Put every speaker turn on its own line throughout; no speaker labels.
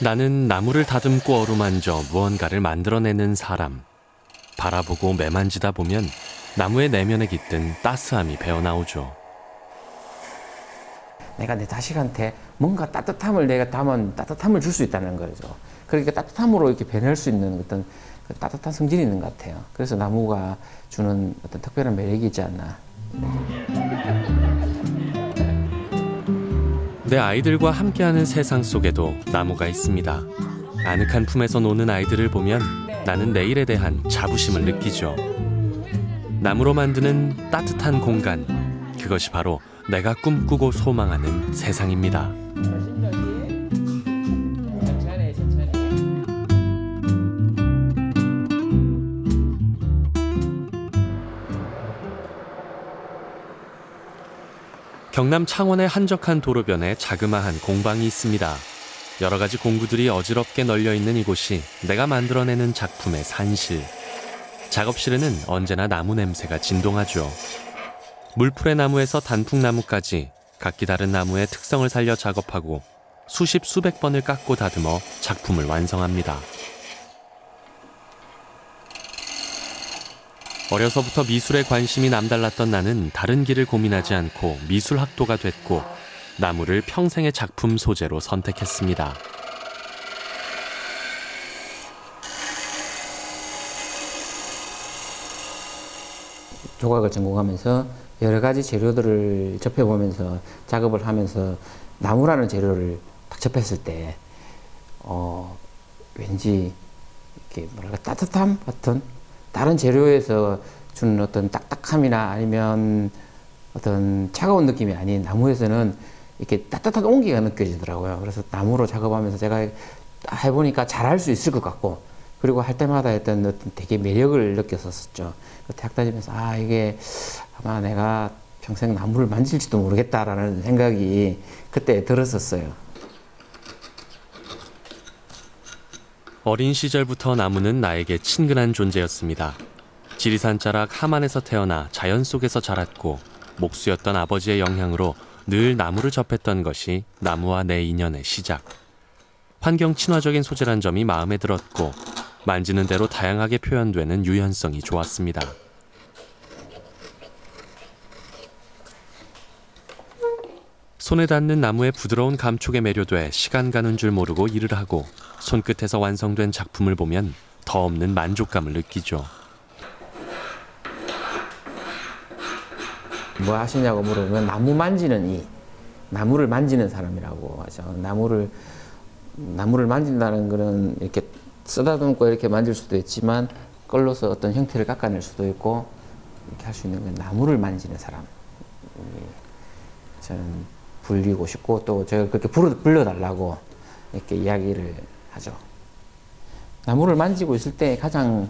나는 나무를 다듬고 어루만져 무언가를 만들어내는 사람. 바라보고 매만지다 보면 나무의 내면에 깃든 따스함이 배어나오죠.
내가 내 자식한테 뭔가 따뜻함을 내가 담은 따뜻함을 줄 수 있다는 거죠. 그러니까 따뜻함으로 이렇게 변할 수 있는 어떤 그 따뜻한 성질이 있는 것 같아요. 그래서 나무가 주는 어떤 특별한 매력이 있지 않나.
내 아이들과 함께하는 세상 속에도 나무가 있습니다. 아늑한 품에서 노는 아이들을 보면 나는 내일에 대한 자부심을 느끼죠. 나무로 만드는 따뜻한 공간, 그것이 바로 내가 꿈꾸고 소망하는 세상입니다. 경남 창원의 한적한 도로변에 자그마한 공방이 있습니다. 여러 가지 공구들이 어지럽게 널려 있는 이곳이 내가 만들어내는 작품의 산실. 작업실에는 언제나 나무 냄새가 진동하죠. 물풀의 나무에서 단풍나무까지 각기 다른 나무의 특성을 살려 작업하고 수십 수백 번을 깎고 다듬어 작품을 완성합니다. 어려서부터 미술에 관심이 남달랐던 나는 다른 길을 고민하지 않고 미술학도가 됐고 나무를 평생의 작품 소재로 선택했습니다.
조각을 전공하면서 여러 가지 재료들을 접해보면서 작업을 하면서 나무라는 재료를 딱 접했을 때 왠지 이렇게 뭐랄까 따뜻함 같은 다른 재료에서 주는 어떤 딱딱함이나 아니면 어떤 차가운 느낌이 아닌 나무에서는 이렇게 따뜻한 온기가 느껴지더라고요. 그래서 나무로 작업하면서 제가 해보니까 잘할 수 있을 것 같고 그리고 할 때마다 어떤 되게 매력을 느꼈었죠. 대학 다니면서 이게 아마 내가 평생 나무를 만질지도 모르겠다라는 생각이 그때 들었었어요.
어린 시절부터 나무는 나에게 친근한 존재였습니다. 지리산 자락 함안에서 태어나 자연 속에서 자랐고 목수였던 아버지의 영향으로 늘 나무를 접했던 것이 나무와 내 인연의 시작. 환경 친화적인 소재란 점이 마음에 들었고 만지는 대로 다양하게 표현되는 유연성이 좋았습니다. 손에 닿는 나무의 부드러운 감촉에 매료돼 시간 가는 줄 모르고 일을 하고 손끝에서 완성된 작품을 보면 더 없는 만족감을 느끼죠.
뭐 하시냐고 물어보면 나무 만지는 나무를 만지는 사람이라고 하죠. 나무를 만진다는 거는 이렇게 쓰다듬고 이렇게 만질 수도 있지만 걸러서 어떤 형태를 깎아낼 수도 있고 이렇게 할 수 있는 건 나무를 만지는 사람. 저는 불리고 싶고 또 제가 그렇게 불러달라고 이렇게 이야기를 하죠. 나무를 만지고 있을 때 가장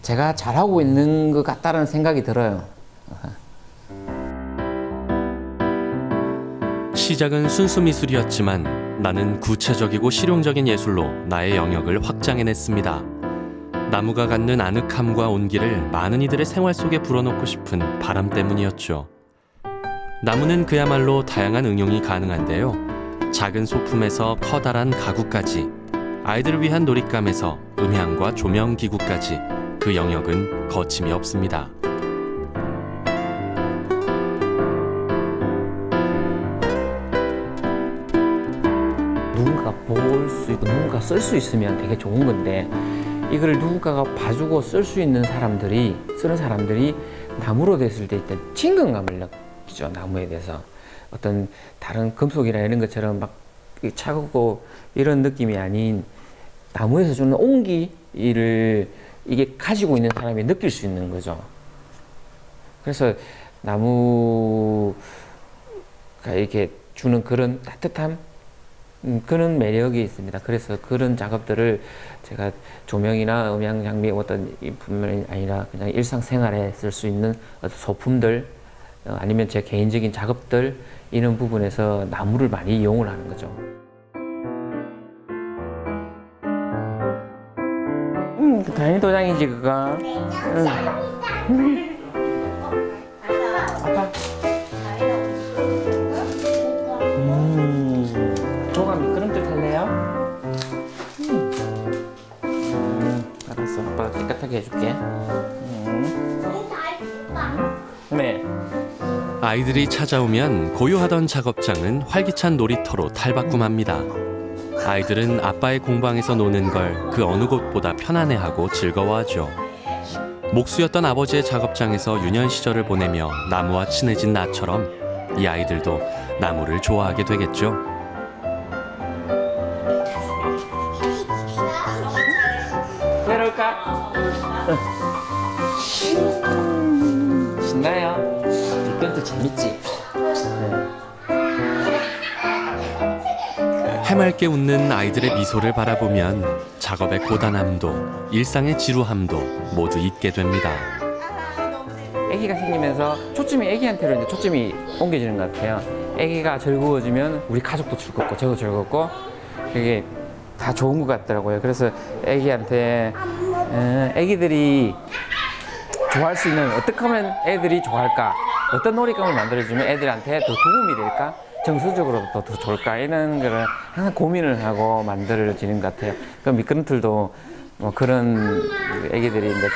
제가 잘하고 있는 것 같다는 생각이 들어요.
시작은 순수 미술이었지만 나는 구체적이고 실용적인 예술로 나의 영역을 확장해냈습니다. 나무가 갖는 아늑함과 온기를 많은 이들의 생활 속에 불어넣고 싶은 바람 때문이었죠. 나무는 그야말로 다양한 응용이 가능한데요. 작은 소품에서 커다란 가구까지, 아이들을 위한 놀잇감에서 음향과 조명 기구까지 그 영역은 거침이 없습니다.
누군가가 볼 수 있고 누군가가 쓸 수 있으면 되게 좋은 건데 이걸 누군가가 봐주고 쓸 수 있는 쓰는 사람들이 나무로 됐을 때 일단 친근감을 느끼죠. 나무에 대해서 어떤 다른 금속이나 이런 것처럼 막 차갑고 이런 느낌이 아닌 나무에서 주는 온기를 이게 가지고 있는 사람이 느낄 수 있는 거죠. 그래서 나무가 이렇게 주는 그런 따뜻함, 그런 매력이 있습니다. 그래서 그런 작업들을 제가 조명이나 음향 장비 어떤 뿐만이 아니라 그냥 일상생활에 쓸 수 있는 어떤 소품들 아니면 제 개인적인 작업들 이런 부분에서 나무를 많이 이용을 하는 거죠. 다행히 도장이지 그거. 아빠. 조각 미끄럼틀 탈래요?
아이들이 찾아오면 고요하던 작업장은 활기찬 놀이터로 탈바꿈합니다. 아이들은 아빠의 공방에서 노는 걸 그 어느 곳보다 편안해하고 즐거워하죠. 목수였던 아버지의 작업장에서 유년 시절을 보내며 나무와 친해진 나처럼 이 아이들도 나무를 좋아하게 되겠죠.
내려올까? 신나요? 이건 또 재밌지?
해맑게 웃는 아이들의 미소를 바라보면 작업의 고단함도 일상의 지루함도 모두 잊게 됩니다.
아기가 생기면서 초점이 아기한테로 이제 초점이 옮겨지는 것 같아요. 아기가 즐거워지면 우리 가족도 즐겁고 저도 즐겁고 이게 다 좋은 것 같더라고요. 그래서 아기한테 아기들이 좋아할 수 있는 어떻게 하면 애들이 좋아할까? 어떤 놀이감을 만들어주면 애들한테 더 도움이 될까? 정서적으로도 더 좋을까? 이런 거를 항상 고민을 하고 만들어지는 것 같아요. 그 미끄럼틀도 뭐 그런 애기들이 이제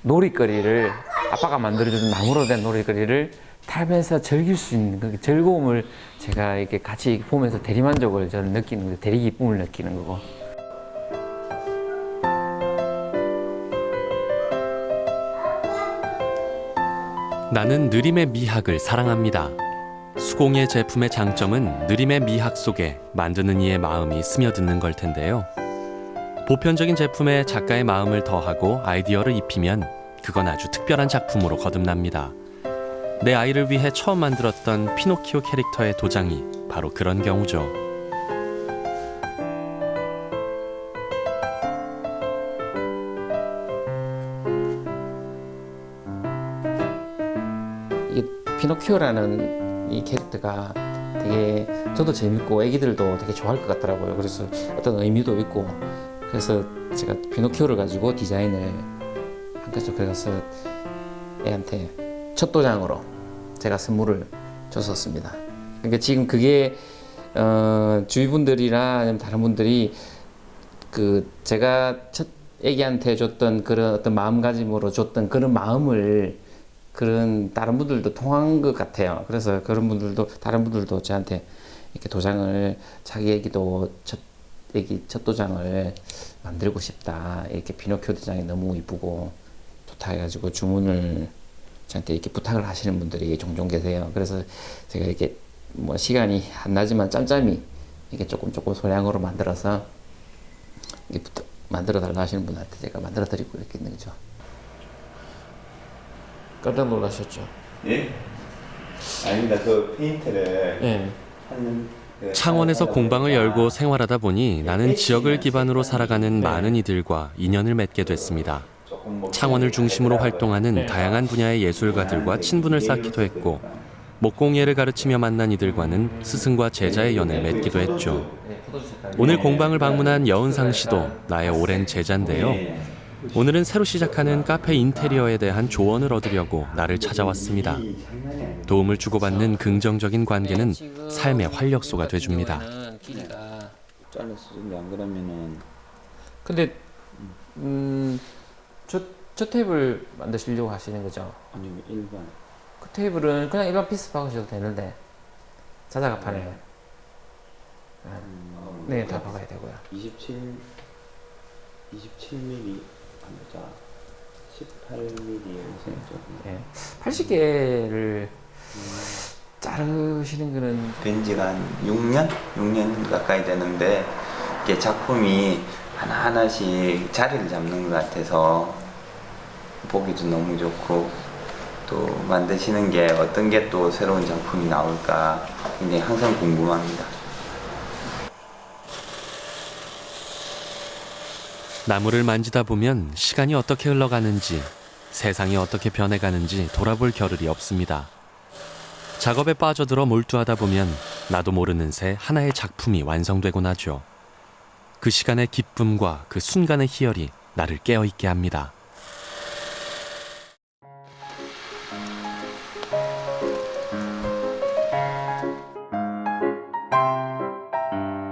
놀이거리를 아빠가 만들어주는 나무로 된 놀이거리를 타면서 즐길 수 있는 그 즐거움을 제가 이렇게 같이 보면서 대리만족을 저는 느끼는 거예요. 대리 기쁨을 느끼는 거고.
나는 느림의 미학을 사랑합니다. 수공예 제품의 장점은 느림의 미학 속에 만드는 이의 마음이 스며드는 걸 텐데요. 보편적인 제품에 작가의 마음을 더하고 아이디어를 입히면 그건 아주 특별한 작품으로 거듭납니다. 내 아이를 위해 처음 만들었던 피노키오 캐릭터의 도장이 바로 그런 경우죠.
이 피노키오라는 이 캐릭터가 되게 저도 재밌고 애기들도 되게 좋아할 것 같더라고요. 그래서 어떤 의미도 있고 그래서 제가 피노키오를 가지고 디자인을 한 거죠. 그래서 애한테 첫 도장으로 제가 선물을 줬었습니다. 그러니까 지금 그게 주위 분들이나 아니면 다른 분들이 그 제가 첫 애기한테 줬던 그런 어떤 마음가짐으로 줬던 그런 마음을 그런 다른 분들도 통한 것 같아요. 그래서 그런 분들도 다른 분들도 저한테 이렇게 도장을 자기 애기도 첫 도장을 만들고 싶다. 이렇게 피노키오 도장이 너무 이쁘고 좋다 해가지고 주문을 저한테 이렇게 부탁을 하시는 분들이 종종 계세요. 그래서 제가 이렇게 뭐 시간이 안 나지만 짬짬이 이렇게 조금 소량으로 만들어서 이렇게 만들어 달라 하시는 분한테 제가 만들어 드리고 이렇게 있는 거죠. 깜짝 놀라셨죠?
예? 아닙니다. 그 페인트를
예.
하는
창원에서 공방을 열고 생활하다 보니 나는 지역을 기반으로 살아가는 많은 이들과 인연을 맺게 됐습니다. 창원을 중심으로 활동하는 다양한 분야의 예술가들과 친분을 쌓기도 했고 목공예를 가르치며 만난 이들과는 스승과 제자의 연을 맺기도 했죠. 오늘 공방을 방문한 여은상 씨도 나의 오랜 제자인데요. 오늘은 새로 시작하는 카페 인테리어에 대한 조언을 얻으려고 나를 찾아왔습니다. 도움을 주고받는 긍정적인 관계는 삶의 활력소가 돼줍니다.
잘랐어. 안 그러면은
근데 저 테이블 만드시려고 하시는 거죠?
아니 일반
그 테이블은 그냥 일반 피스 박으셔도 되는데 자작가 판에 네, 다 박아야 되고요.
27mm 한자 18mm에서 좀
네. 80개를 자르시는 거는
된 지가 한 6년 가까이 되는데 이게 작품이 하나하나씩 자리를 잡는 것 같아서 보기도 너무 좋고 또 만드시는 게 어떤 게 또 새로운 작품이 나올까 굉장히 항상 궁금합니다.
나무를 만지다 보면 시간이 어떻게 흘러가는지, 세상이 어떻게 변해가는지 돌아볼 겨를이 없습니다. 작업에 빠져들어 몰두하다 보면 나도 모르는 새 하나의 작품이 완성되곤 하죠. 그 시간의 기쁨과 그 순간의 희열이 나를 깨어있게 합니다.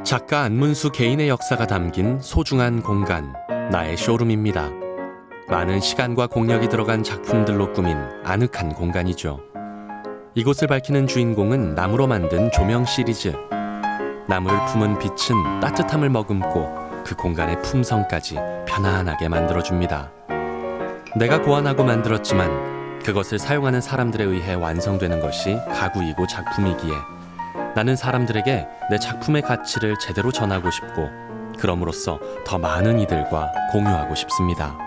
작가 안문수 개인의 역사가 담긴 소중한 공간, 나의 쇼룸입니다. 많은 시간과 공력이 들어간 작품들로 꾸민 아늑한 공간이죠. 이곳을 밝히는 주인공은 나무로 만든 조명 시리즈. 나무를 품은 빛은 따뜻함을 머금고 그 공간의 품성까지 편안하게 만들어줍니다. 내가 고안하고 만들었지만 그것을 사용하는 사람들에 의해 완성되는 것이 가구이고 작품이기에 나는 사람들에게 내 작품의 가치를 제대로 전하고 싶고 그럼으로써 더 많은 이들과 공유하고 싶습니다.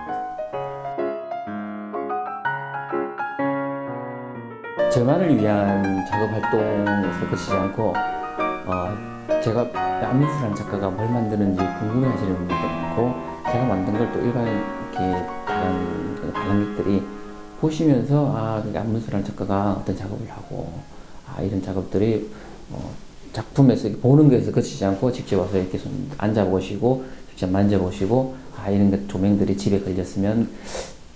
저만을 위한 작업 활동에서 그치지 않고 제가 안민수라는 작가가 뭘 만드는지 궁금해하시는 분들도 많고 제가 만든 걸 또 일반 이렇게 다른 관람객들이 보시면서 안민수라는 작가가 어떤 작업을 하고 이런 작업들이 작품에서 보는 것에서 그치지 않고 직접 와서 이렇게 앉아보시고 직접 만져보시고 이런 것 조명들이 집에 걸렸으면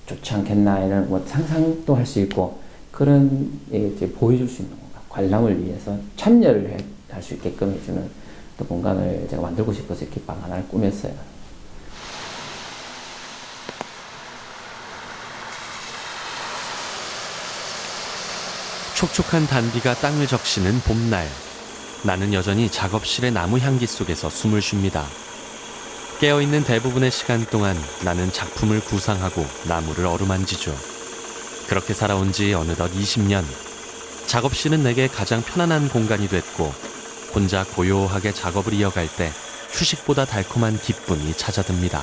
좋지 않겠나 이런 상상도 할 수 있고 그런 이제 보여줄 수 있는 공간, 관람을 위해서 참여를 할 수 있게끔 해주는 또 공간을 제가 만들고 싶어서 이렇게 방 하나를 꾸몄어요.
촉촉한 단비가 땅을 적시는 봄날. 나는 여전히 작업실의 나무 향기 속에서 숨을 쉽니다. 깨어있는 대부분의 시간 동안 나는 작품을 구상하고 나무를 어루만지죠. 그렇게 살아온 지 어느덧 20년. 작업실은 내게 가장 편안한 공간이 됐고 혼자 고요하게 작업을 이어갈 때 휴식보다 달콤한 기쁨이 찾아듭니다.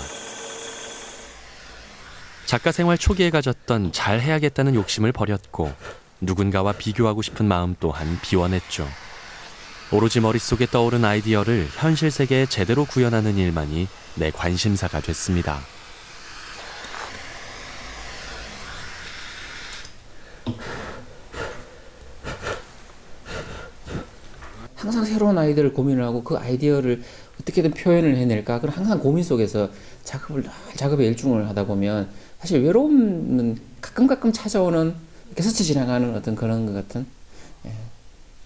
작가 생활 초기에 가졌던 잘해야겠다는 욕심을 버렸고 누군가와 비교하고 싶은 마음 또한 비워냈죠. 오로지 머릿속에 떠오른 아이디어를 현실 세계에 제대로 구현하는 일만이 내 관심사가 됐습니다.
항상 새로운 아이디어를 고민을 하고 그 아이디어를 어떻게든 표현을 해낼까 그런 항상 고민 속에서 작업에 일중을 하다 보면 사실 외로움은 가끔 찾아오는 이렇게 스쳐 지나가는 어떤 그런 것 같은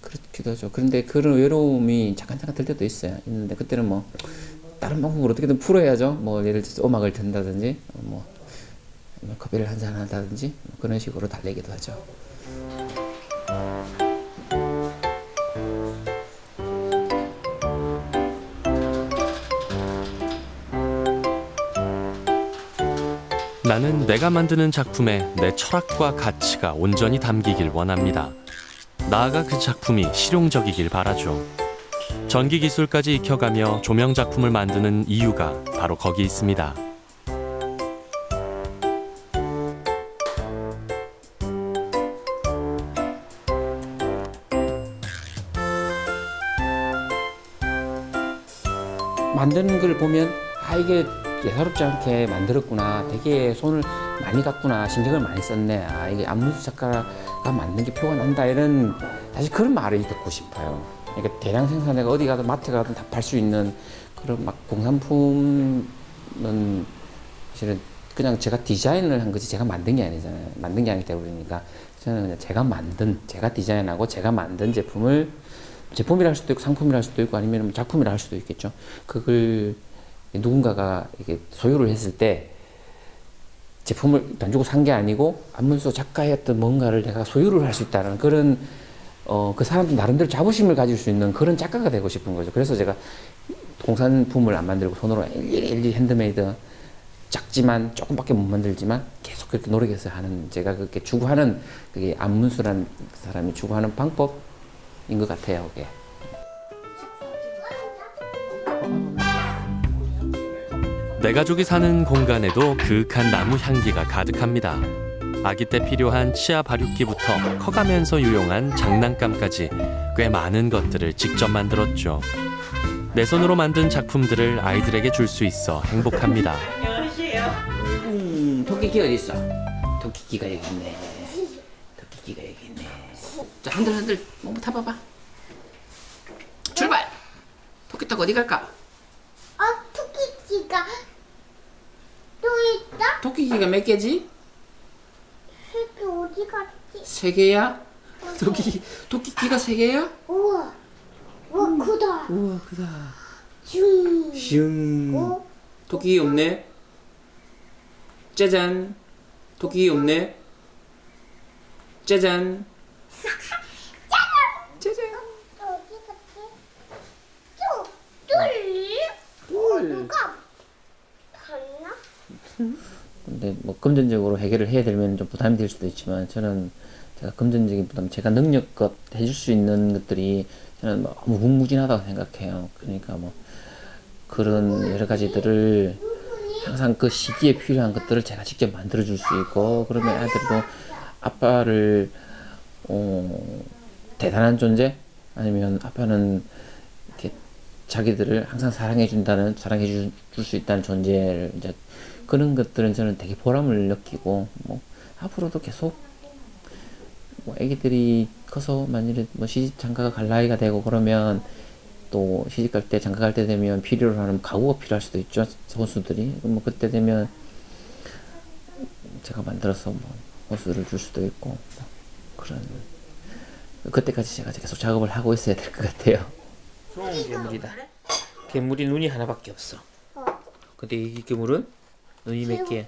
그렇기도 하죠. 그런데 그런 외로움이 잠깐 들 때도 있는데 그때는 뭐 다른 방법으로 어떻게든 풀어야죠. 뭐 예를 들어서 음악을 듣는다든지 뭐 커피를 한잔 한다든지 그런 식으로 달래기도 하죠.
나는 내가 만드는 작품에 내 철학과 가치가 온전히 담기길 원합니다. 나아가 그 작품이 실용적이길 바라죠. 전기 기술까지 익혀가며 조명 작품을 만드는 이유가 바로 거기 있습니다.
만드는 걸 보면 이게 예사롭지 않게 만들었구나, 되게 손을 많이 갔구나, 신경을 많이 썼네, 이게 안문수 작가가 만든 게 표가 난다, 이런 사실 그런 말을 듣고 싶어요. 그러니까 대량 생산해가 어디 가든 마트 가든 다 팔 수 있는 그런 막 공산품은 사실은 그냥 제가 디자인을 한 거지 제가 만든 게 아니잖아요. 만든 게 아니기 때문이니까 저는 그냥 제가 디자인하고 제가 만든 제품이라 할 수도 있고 상품이라 할 수도 있고 아니면 작품이라 할 수도 있겠죠. 그걸 누군가가 이렇게 소유를 했을 때 제품을 돈 주고 산 게 아니고 안문수 작가의 어떤 뭔가를 내가 소유를 할 수 있다는 그런 그 사람들 나름대로 자부심을 가질 수 있는 그런 작가가 되고 싶은 거죠. 그래서 제가 공산품을 안 만들고 손으로 일일이 핸드메이드 작지만 조금밖에 못 만들지만 계속 그렇게 노력해서 하는, 제가 그렇게 추구하는 그게 안문수라는 사람이 추구하는 방법인 것 같아요. 그게.
내 가족이 사는 공간에도 그윽한 나무 향기가 가득합니다. 아기 때 필요한 치아 발육기부터 커가면서 유용한 장난감까지 꽤 많은 것들을 직접 만들었죠. 내 손으로 만든 작품들을 아이들에게 줄 수 있어 행복합니다.
토끼기가 어디 있어? 토끼기가 여기 있네. 토끼기가 여기 있네. 자, 흔들 한번 타봐봐. 출발. 토끼 타고 어디 갈까?
토끼기가 또 있다?
토끼기가 몇 개지?
새끼 어디 갔지?
3개야? 토끼기가 3개야?
우와, 우와 크다.
우와, 크다.
슝.
토끼기 없네. 짜잔. 토끼기 없네. 짜잔. 이게 뭐 금전적으로 해결을 해야 되면 좀 부담이 될 수도 있지만 저는 제가 금전적인 부담, 제가 능력껏 해줄 수 있는 것들이 저는 뭐 무궁무진하다고 생각해요. 그러니까 뭐 그런 여러 가지들을 항상 그 시기에 필요한 것들을 제가 직접 만들어 줄 수 있고, 그러면 아이들도 아빠를 대단한 존재, 아니면 아빠는 이렇게 자기들을 항상 사랑해 줄 수 있다는 존재를, 이제 그런 것들은 저는 되게 보람을 느끼고, 뭐 앞으로도 계속 뭐 애기들이 커서 만일에 뭐 시집 장가가 갈 나이가 되고 그러면 또 시집 갈 때 장가 갈 때 되면 필요로 하는 가구가 필요할 수도 있죠, 호수들이. 뭐 그때 되면 제가 만들어서 뭐 호수를 줄 수도 있고, 뭐 그런, 그때까지 제가 계속 작업을 하고 있어야 될 것 같아요. 소음 괴물이다. 괴물이 눈이 하나밖에 없어. 근데 이 괴물은 눈이 몇 개?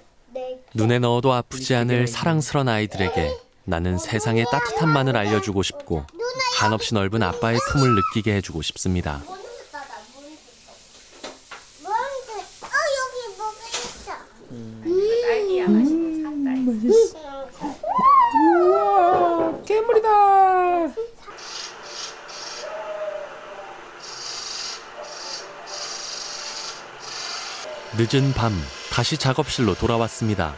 눈에 넣어도 아프지 않을 사랑스런 아이들에게 나는 세상의 따뜻함만을 알려주고 싶고 한없이 넓은 아빠의 품을 느끼게 해주고 싶습니다.
여기 뭐가 있어.
딸기야 맛있는 산딸기.
우와, 괴물이다.
늦은 밤 다시 작업실로 돌아왔습니다.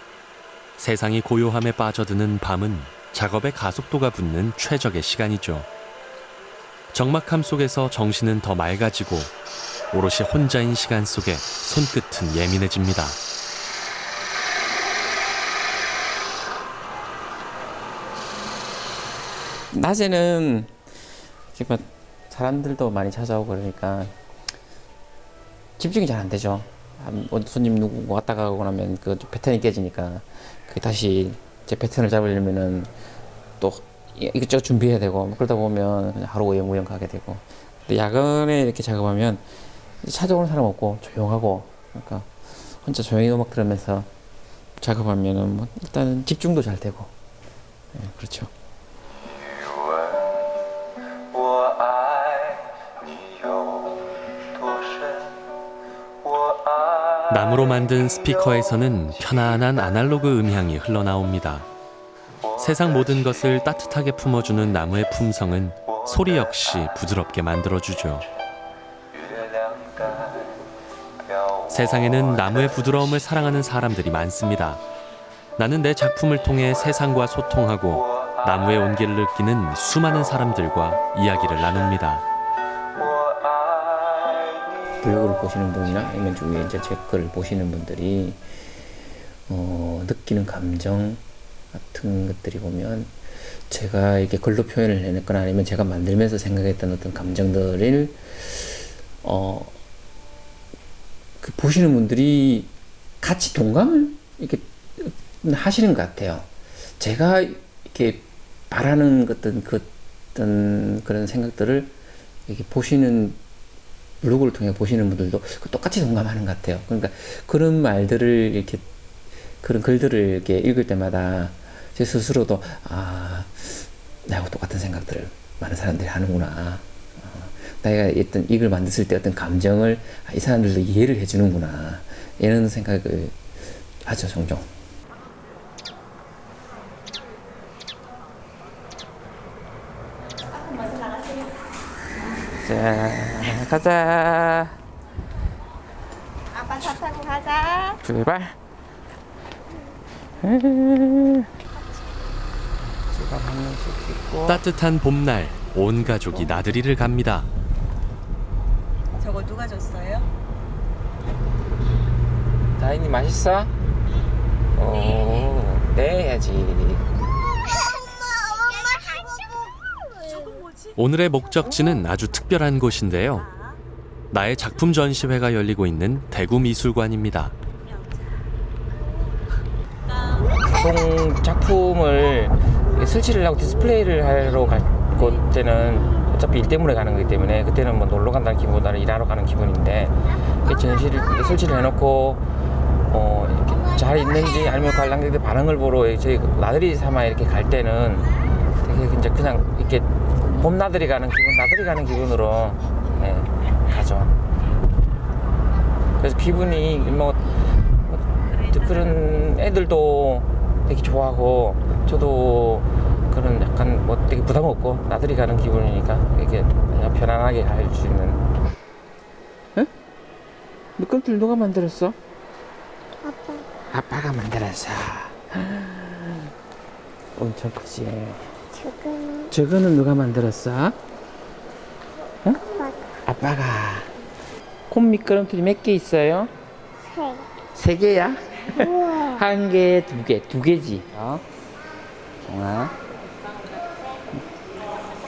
세상이 고요함에 빠져드는 밤은 작업에 가속도가 붙는 최적의 시간이죠. 적막함 속에서 정신은 더 맑아지고 오롯이 혼자인 시간 속에 손끝은 예민해집니다.
낮에는 이렇게 뭐 사람들도 많이 찾아오고 그러니까 집중이 잘 안 되죠. 손님 누구 왔다 가고 나면 그 패턴이 깨지니까 그 다시 제 패턴을 잡으려면은 또 이것저것 준비해야 되고, 그러다 보면 그냥 하루 오영무영 가게 되고. 근데 야간에 이렇게 작업하면 찾아오는 사람 없고 조용하고, 그러니까 혼자 조용히 음악 들으면서 작업하면은 뭐 일단은 집중도 잘 되고, 네, 그렇죠.
나무로 만든 스피커에서는 편안한 아날로그 음향이 흘러나옵니다. 세상 모든 것을 따뜻하게 품어주는 나무의 품성은 소리 역시 부드럽게 만들어주죠. 세상에는 나무의 부드러움을 사랑하는 사람들이 많습니다. 나는 내 작품을 통해 세상과 소통하고 나무의 온기를 느끼는 수많은 사람들과 이야기를 나눕니다.
블로그를 보시는 분이나 아니면 중에 이제 제 글을 보시는 분들이 느끼는 감정 같은 것들이 보면 제가 이렇게 글로 표현을 해냈거나 아니면 제가 만들면서 생각했던 어떤 감정들을 그 보시는 분들이 같이 동감을 이렇게 하시는 것 같아요. 제가 이렇게 바라는 어떤 그런 생각들을 이렇게 보시는, 블로그를 통해 보시는 분들도 똑같이 동감하는 것 같아요. 그러니까 그런 말들을 이렇게, 그런 글들을 이렇게 읽을 때마다 제 스스로도 나하고 똑같은 생각들을 많은 사람들이 하는구나. 내가 어떤 이걸 만들었을 때 어떤 감정을 이 사람들도 이해를 해주는구나. 이런 생각을 하죠, 종종. 자, 가자.
아빠 차 타고 가자.
출발.
따뜻한 봄날 온 가족이 나들이를 갑니다.
저거 누가 줬어요?
다인이 맛있어? 네 해야지.
오늘의 목적지는 아주 특별한 곳인데요. 나의 작품 전시회가 열리고 있는 대구 미술관입니다.
보통 작품을 설치를 하고 디스플레이를 하러 갈 때는 어차피 일 때문에 가는 거기 때문에 그때는 뭐 놀러 간다는 기분보다는 일하러 가는 기분인데, 전시를 설치를 해놓고 이렇게 잘 있는지 아니면 관람객들 반응을 보러 저희 나들이 삼아 이렇게 갈 때는 되게 이제 그냥 이렇게 봄 나들이 가는 기분, 나들이 가는 기분으로 가죠. 그래서 기분이 뭐 그런 애들도 되게 좋아하고 저도 그런 약간 뭐 되게 부담 없고 나들이 가는 기분이니까 이렇게 그냥 편안하게 갈 수 있는. 응? 미끄럼틀 누가 만들었어?
아빠.
아빠가 만들었어. 엄청 크지.
지금
저거는 누가 만들었어? 응?
아빠
아빠가. 콘 미끄럼틀이 몇 개 있어요?
새.
3개야?
우와.
한 개, 2개, 2개지. 정아.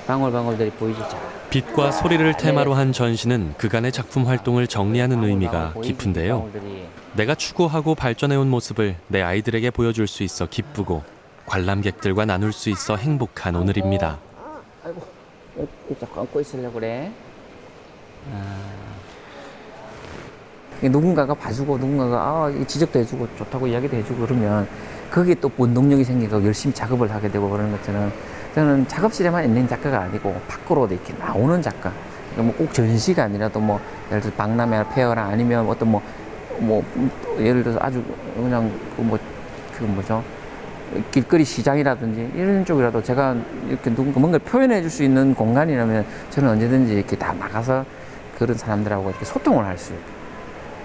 방울방울들이 보이지? 자.
빛과 소리를 테마로 한 전시는 그간의 작품 활동을 정리하는 의미가
방울방울 보이지?
깊은데요.
방울들이.
내가 추구하고 발전해온 모습을 내 아이들에게 보여줄 수 있어 기쁘고 관람객들과 나눌 수 있어 행복한 오늘입니다.
아이고, 왜 자꾸 안고 있으려고 그래? 누군가가 봐주고 누군가가 이거 지적도 해주고 좋다고 이야기도 해주고 그러면 거기에 또 원동력이 생기고 열심히 작업을 하게 되고 그러는 것처럼 저는 작업실에만 있는 작가가 아니고 밖으로 이렇게 나오는 작가. 그러니까 뭐 꼭 전시가 아니라도 뭐 예를 들어 박람회 페어나 아니면 어떤 뭐 예를 들어서 아주 그냥 그 뭐죠? 길거리 시장이라든지 이런 쪽이라도 제가 이렇게 누군가 뭔가를 표현해 줄 수 있는 공간이라면 저는 언제든지 이렇게 다 나가서 그런 사람들하고 이렇게 소통을 할 수 있고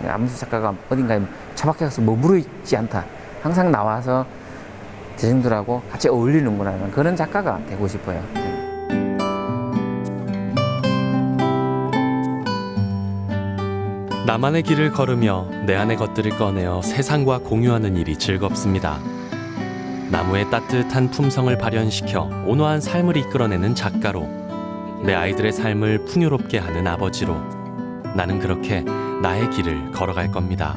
안문수 작가가 어딘가에 처박혀서 머무르 있지 않다. 항상 나와서 대중들하고 같이 어울리는구나 그런 작가가 되고 싶어요.
나만의 길을 걸으며 내 안의 것들을 꺼내어 세상과 공유하는 일이 즐겁습니다. 나무의 따뜻한 품성을 발현시켜 온화한 삶을 이끌어내는 작가로, 내 아이들의 삶을 풍요롭게 하는 아버지로 나는 그렇게 나의 길을 걸어갈 겁니다.